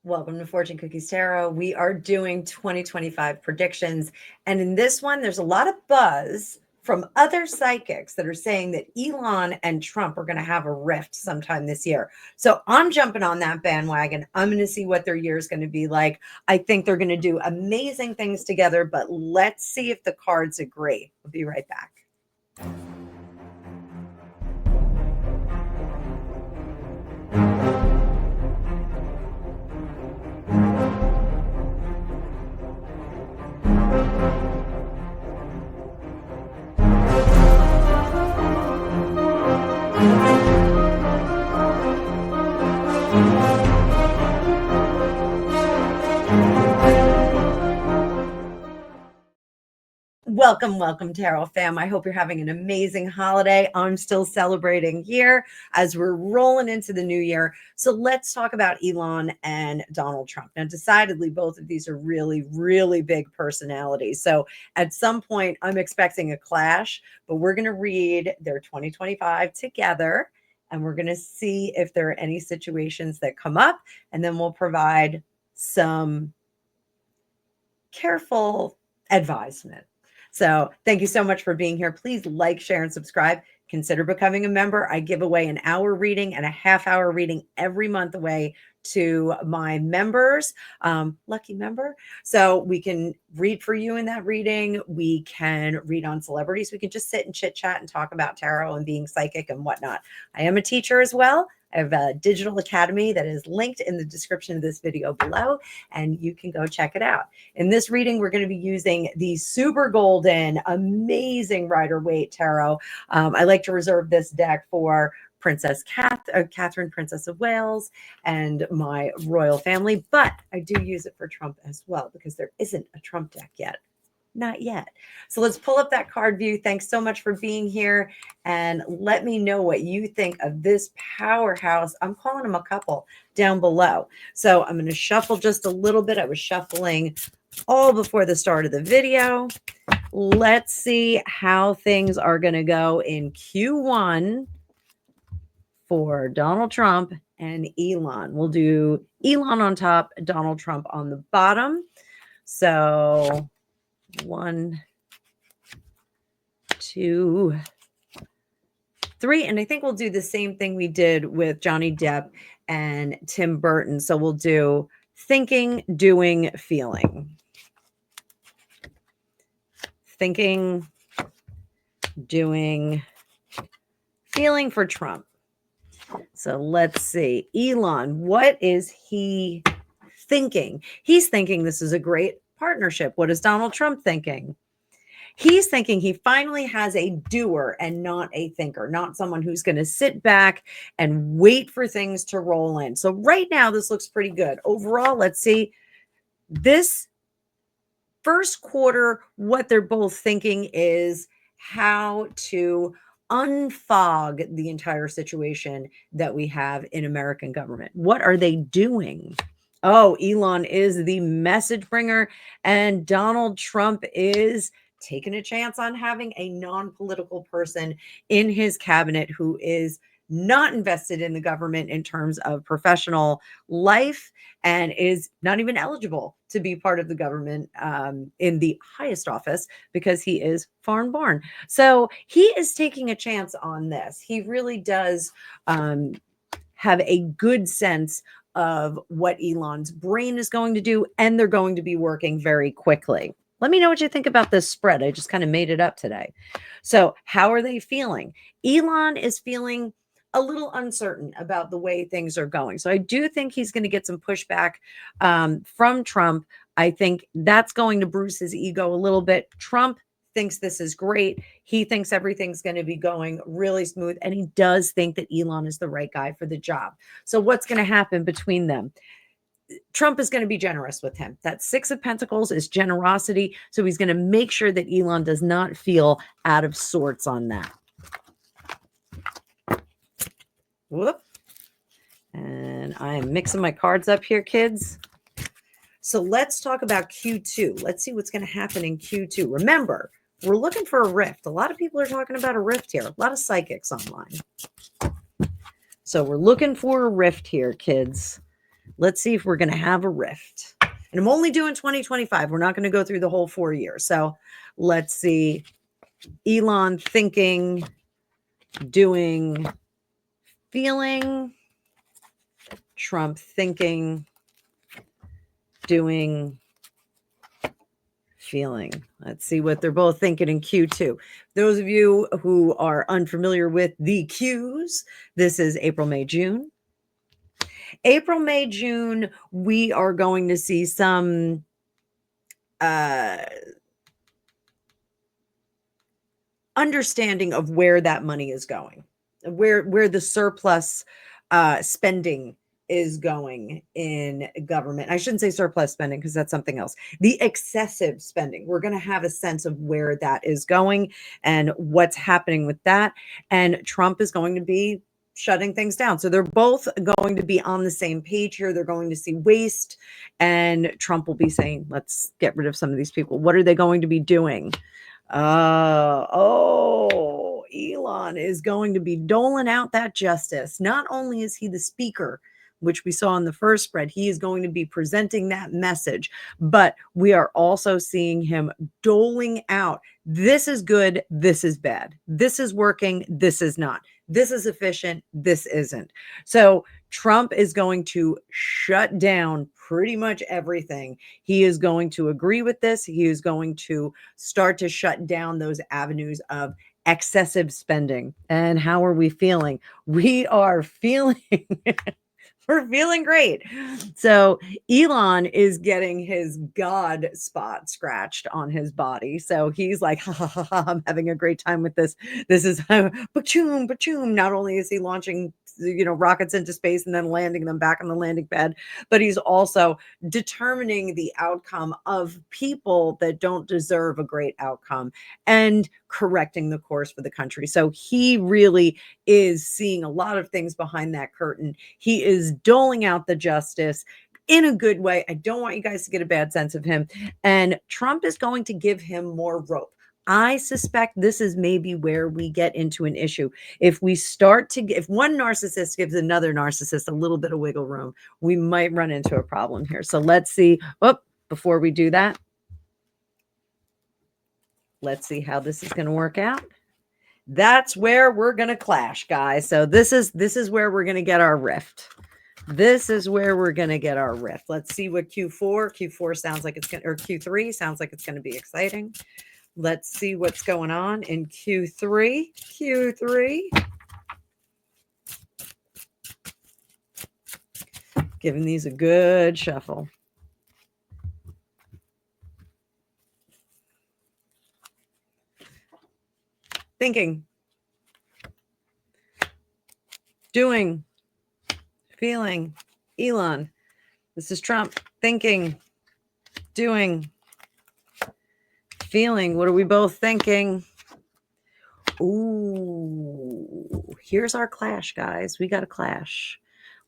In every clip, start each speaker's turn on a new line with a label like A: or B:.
A: Welcome to Fortune Cookies Tarot. We are doing 2025 predictions. And in this one, there's a lot of buzz from other psychics that are saying that Elon and Trump are going to have a rift sometime this year. So I'm jumping on that bandwagon. I'm going to see what their year is going to be like. I think they're going to do amazing things together, but let's see if the cards agree. We'll be right back. Welcome, Tarot fam. I hope you're having an amazing holiday. I'm still celebrating here as we're rolling into the new year. So let's talk about Elon and Donald Trump. Now, decidedly, both of these are really, really big personalities. So at some point, I'm expecting a clash, but we're going to read their 2025 together, and we're going to see if there are any situations that come up, and then we'll provide some careful advisement. So thank you so much for being here. Please like, share, and subscribe. Consider becoming a member. I give away an hour reading and a half-hour reading every month away to my members, lucky member. So we can read for you in that reading. We can read on celebrities. We can just sit and chit chat and talk about tarot and being psychic and whatnot. I am a teacher as well. I have a digital academy that is linked in the description of this video below, and you can go check it out. In this reading, we're going to be using the super golden, amazing Rider-Waite Tarot. I like to reserve this deck for Princess Catherine, Princess of Wales, and my royal family, but I do use it for Trump as well because there isn't a Trump deck yet. Not yet. So let's pull up that card view. Thanks so much for being here. And let me know what you think of this powerhouse. I'm calling them a couple down below. So I'm going to shuffle just a little bit. I was shuffling all before the start of the video. Let's see how things are going to go in Q1 for Donald Trump and Elon. We'll do Elon on top, Donald Trump on the bottom. So 1, 2, 3. And I think we'll do the same thing we did with Johnny Depp and Tim Burton. So we'll do thinking, doing, feeling. Thinking, doing, feeling for Trump. So let's see. Elon, what is he thinking? He's thinking this is a great partnership. What is Donald Trump thinking? He's thinking he finally has a doer and not a thinker, not someone who's going to sit back and wait for things to roll in. So right now, this looks pretty good. Overall, let's see. This first quarter, what they're both thinking is how to unfog the entire situation that we have in American government. What are they doing? Oh, Elon is the message bringer, and Donald Trump is taking a chance on having a non-political person in his cabinet who is not invested in the government in terms of professional life and is not even eligible to be part of the government in the highest office because he is foreign born. So he is taking a chance on this. He really does have a good sense of what Elon's brain is going to do, and they're going to be working very quickly. Let me know what you think about this spread. I just kind of made it up today. So how are they feeling? Elon is feeling a little uncertain about the way things are going. So I do think he's going to get some pushback from Trump. I think that's going to bruise his ego a little bit. Trump thinks this is great. He thinks everything's going to be going really smooth. And he does think that Elon is the right guy for the job. So what's going to happen between them? Trump is going to be generous with him. That 6 of Pentacles is generosity. So he's going to make sure that Elon does not feel out of sorts on that. Whoop. And I am mixing my cards up here, kids. So let's talk about Q2. Let's see what's going to happen in Q2. Remember, we're looking for a rift. A lot of people are talking about a rift here. A lot of psychics online. So we're looking for a rift here, kids. Let's see if we're going to have a rift. And I'm only doing 2025. We're not going to go through the whole 4 years. So let's see. Elon thinking, doing, feeling. Trump thinking, doing, feeling. Let's see what they're both thinking in Q2. Those of you who are unfamiliar with the Qs, this is April, May, June. April, May, June, we are going to see some understanding of where that money is going, where the surplus spending is going in government. I shouldn't say surplus spending because that's something else. The excessive spending. We're going to have a sense of where that is going and what's happening with that. And Trump is going to be shutting things down. So they're both going to be on the same page here. They're going to see waste, and Trump will be saying, let's get rid of some of these people. What are they going to be doing? Elon is going to be doling out that justice. Not only is he the speaker, which we saw in the first spread, he is going to be presenting that message, but we are also seeing him doling out. This is good. This is bad. This is working. This is not. This is efficient. This isn't. So Trump is going to shut down pretty much everything. He is going to agree with this. He is going to start to shut down those avenues of excessive spending. And how are we feeling? We are feeling we're feeling great. So Elon is getting his God spot scratched on his body. So he's like, ha, ha, ha, ha, I'm having a great time with this. This is ba-choom, ba-choom. Not only is he launching rockets into space and then landing them back on the landing pad, but he's also determining the outcome of people that don't deserve a great outcome and correcting the course for the country. So he really is seeing a lot of things behind that curtain. He is doling out the justice in a good way. I don't want you guys to get a bad sense of him. And Trump is going to give him more rope. I suspect this is maybe where we get into an issue. If one narcissist gives another narcissist a little bit of wiggle room, we might run into a problem here. So let's see. Before we do that, let's see how this is going to work out. That's where we're going to clash, guys. So this is where we're going to get our rift. This is where we're going to get our rift. Let's see what Q4 sounds like it's going to, or Q3 sounds like it's going to be exciting. Let's see what's going on in Q3. Giving these a good shuffle. Thinking, doing, feeling. Elon, this is Trump. Thinking, doing, feeling. What are we both thinking? Ooh, here's our clash, guys. We got a clash.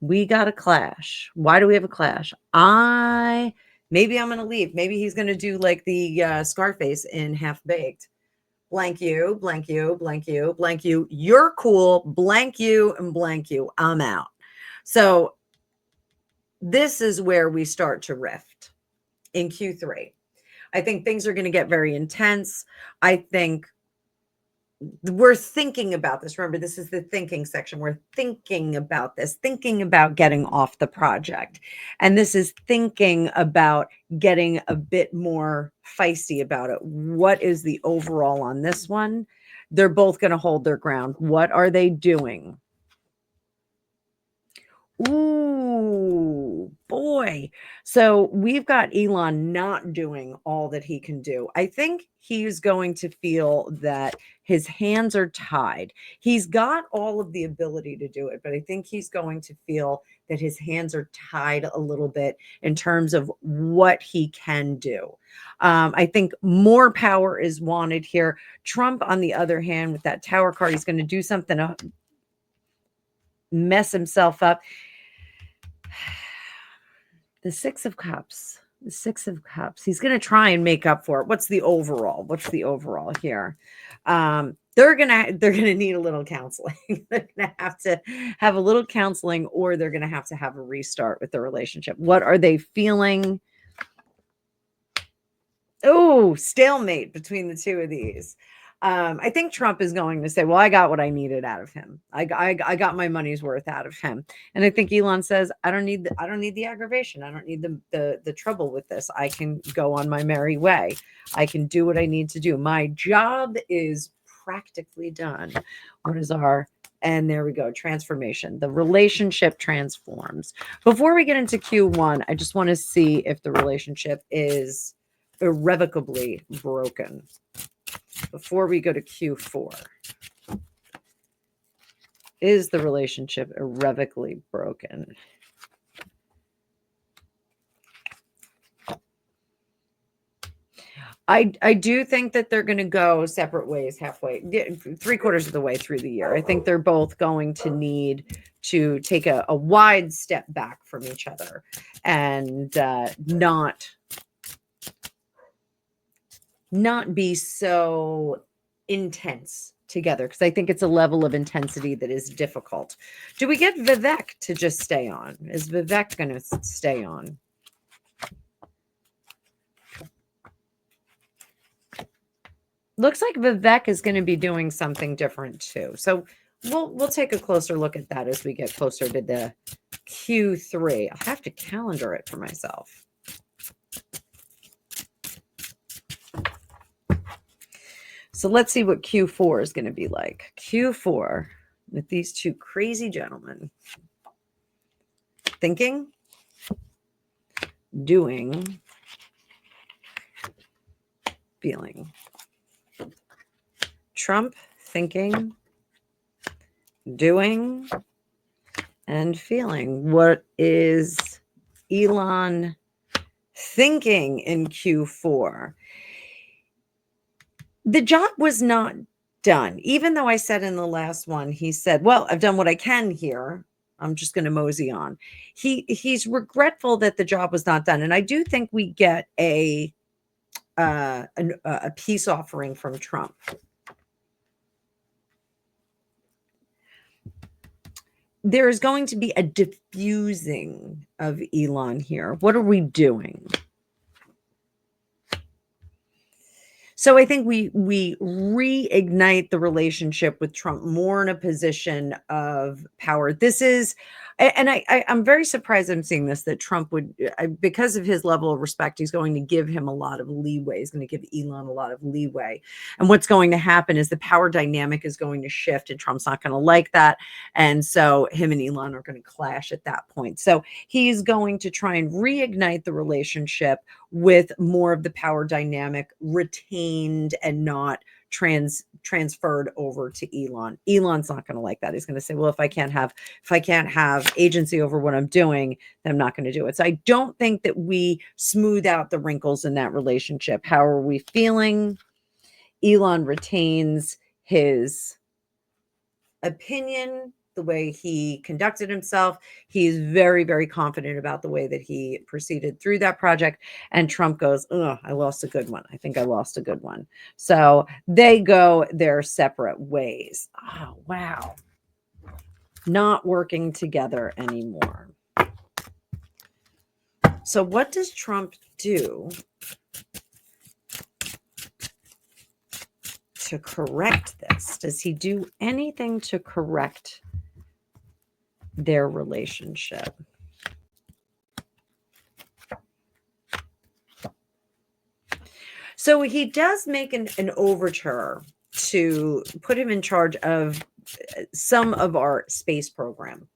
A: Why do we have a clash? Maybe I'm going to leave. Maybe he's going to do like the Scarface in Half Baked. Blank you, blank you, blank you, blank you. You're cool. Blank you and blank you. I'm out. So this is where we start to rift in Q3. I think things are going to get very intense. I think we're thinking about this. Remember, this is the thinking section. We're thinking about this, thinking about getting off the project. And this is thinking about getting a bit more feisty about it. What is the overall on this one? They're both going to hold their ground. What are they doing? Ooh, boy. So we've got Elon not doing all that he can do. I think he's going to feel that his hands are tied. He's got all of the ability to do it, but I think he's going to feel that his hands are tied a little bit in terms of what he can do. I think more power is wanted here. Trump, on the other hand, with that Tower card, he's going to do something to mess himself up. The Six of Cups. The Six of Cups. He's going to try and make up for it. What's the overall? What's the overall here? They're gonna need a little counseling. They're gonna have to have a little counseling, or they're gonna have to have a restart with the relationship. What are they feeling? Oh, stalemate between the two of these. I think Trump is going to say, well, I got what I needed out of him. I got my money's worth out of him. And I think Elon says, I don't need the aggravation. I don't need the trouble with this. I can go on my merry way. I can do what I need to do. My job is practically done. What is our, and there we go, transformation. The relationship transforms. Before we get into Q1, I just want to see if the relationship is irrevocably broken. Before we go to Q4, is the relationship irrevocably broken? I do think that they're going to go separate ways halfway, 3/4 of the way through the year. I think they're both going to need to take a wide step back from each other and not be so intense together, because I think it's a level of intensity that is difficult. Do we get Vivek to just stay on? Is Vivek going to stay on? Looks like Vivek is going to be doing something different too. So we'll take a closer look at that as we get closer to the Q3. I'll have to calendar it for myself. So let's see what Q4 is going to be like. Q4 with these two crazy gentlemen. Thinking, doing, feeling. Trump, thinking, doing, and feeling. What is Elon thinking in Q4? The job was not done. Even though I said in the last one, he said, well, I've done what I can here. I'm just going to mosey on. He's regretful that the job was not done. And I do think we get a peace offering from Trump. There is going to be a diffusing of Elon here. What are we doing? So I think we reignite the relationship with Trump more in a position of power. This is, and I'm very surprised I'm seeing this, that Trump would, because of his level of respect, he's going to give him a lot of leeway. He's going to give Elon a lot of leeway. And what's going to happen is the power dynamic is going to shift, and Trump's not going to like that. And so him and Elon are going to clash at that point. So he's going to try and reignite the relationship with more of the power dynamic retained and not transferred over to Elon. Elon's not going to like that. He's going to say, well, if I can't have agency over what I'm doing, then I'm not going to do it. So I don't think that we smooth out the wrinkles in that relationship. How are we feeling? Elon retains his opinion, the way he conducted himself. He's very, very confident about the way that he proceeded through that project. And Trump goes, oh, I lost a good one. I think I lost a good one. So they go their separate ways. Oh, wow. Not working together anymore. So what does Trump do to correct this? Does he do anything to correct their relationship? So he does make an overture to put him in charge of some of our space program.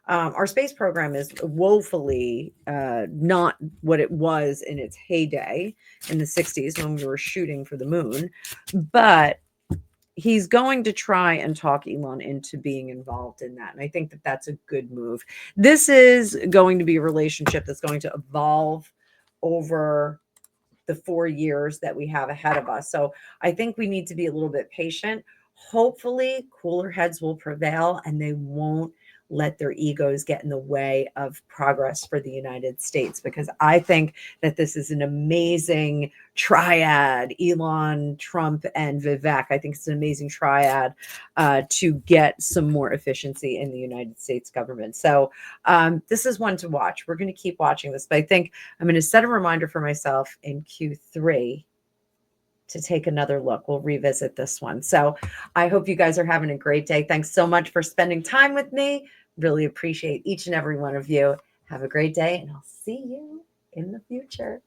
A: Our space program is woefully not what it was in its heyday in the 60s when we were shooting for the moon, but he's going to try and talk Elon into being involved in that. And I think that that's a good move. This is going to be a relationship that's going to evolve over the 4 years that we have ahead of us. So I think we need to be a little bit patient. Hopefully cooler heads will prevail and they won't let their egos get in the way of progress for the United States, because I think that this is an amazing triad. Elon, Trump, and Vivek. I think it's an amazing triad to get some more efficiency in the United States government. So this is one to watch. We're going to keep watching this, but I think I'm going to set a reminder for myself in Q3 to take another look. We'll revisit this one. So I hope you guys are having a great day. Thanks so much for spending time with me. Really appreciate each and every one of you. Have a great day, and I'll see you in the future.